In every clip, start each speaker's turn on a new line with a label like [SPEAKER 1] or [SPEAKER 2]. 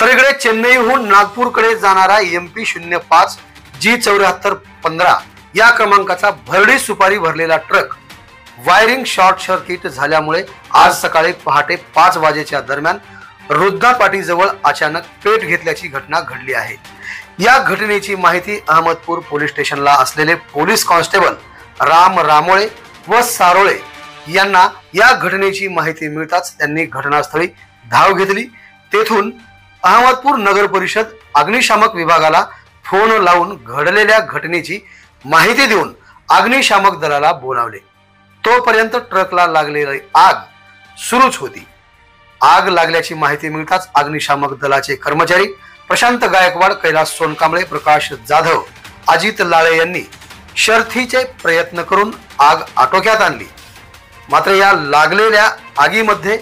[SPEAKER 1] तर इकडे चेन्नईहून नागपूरकडे जाणारा MP 05 G7415 या क्रमांकाचा भरडी सुपारी भरलेला ट्रक वायरिंग शॉर्ट सर्किट झाल्यामुळे आज सकाळी पहाटे 5 वाजेच्या दरम्यान रुद्धापाटीजवळ अचानक पेट घेतल्याची घटना घडली आहे। या घटनेची माहिती अहमदपूर पोलीस स्टेशनला असलेले पोलीस कॉन्स्टेबल राम रामोळे व सारोळे यांना या घटनेची माहिती मिळताच त्यांनी घटनास्थळी धाव घेतली। तेथून अहमदपूर नगर परिषद अग्निशामक विभागाला फोन लावून घडलेल्या घटनेची माहिती देऊन अग्निशामक दलाला बोलावले। तोपर्यंत ट्रकला लागलेली आग सुरूच होती। आग लागल्याची माहिती मिळताच अग्निशामक दलाचे कर्मचारी प्रशांत गायकवाड, कैलास सोनकांबळे, प्रकाश जाधव, अजित लाळे यांनी शर्थीचे प्रयत्न करून आग आटोक्यात आणली। मात्र या लागलेल्या आगीमध्ये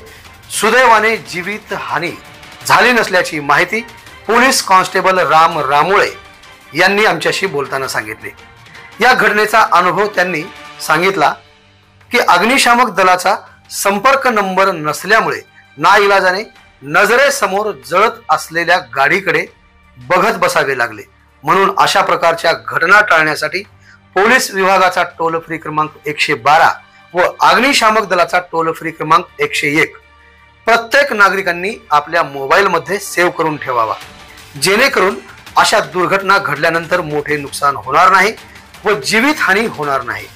[SPEAKER 1] सुदैवाने जीवित हानी झाली नसल्याची माहिती पोलीस कॉन्स्टेबल राम रामोळे यांनी आमच्याशी बोलताना सांगितले। या घटनेचा अनुभव त्यांनी सांगितला की अग्निशामक दलाचा संपर्क नंबर नसल्यामुळे नाइलाजाने नजरेसमोर जळत असलेल्या गाडीकडे बघत बसावे लागले। म्हणून अशा प्रकारच्या घटना टाळण्यासाठी पोलीस विभागाचा टोल फ्री क्रमांक 112 व अग्निशामक दलाचा टोल फ्री क्रमांक 101 प्रत्येक नागरिकांनी आपल्या मोबाईल मध्ये सेव्ह करून ठेवावा, जेणेकरून अशा दुर्घटना घडल्यानंतर मोठे नुकसान होणार नाही व जीवित हानी होणार नाही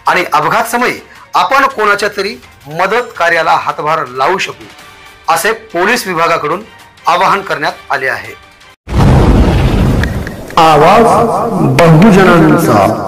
[SPEAKER 1] आणि अपघात समयी आपण कोणाच्या तरी मदत कार्याला हातभार लावू शकू, असे पोलीस विभागाकडून आवाहन करण्यात आले आहे।
[SPEAKER 2] आवाज बहुजनांचा।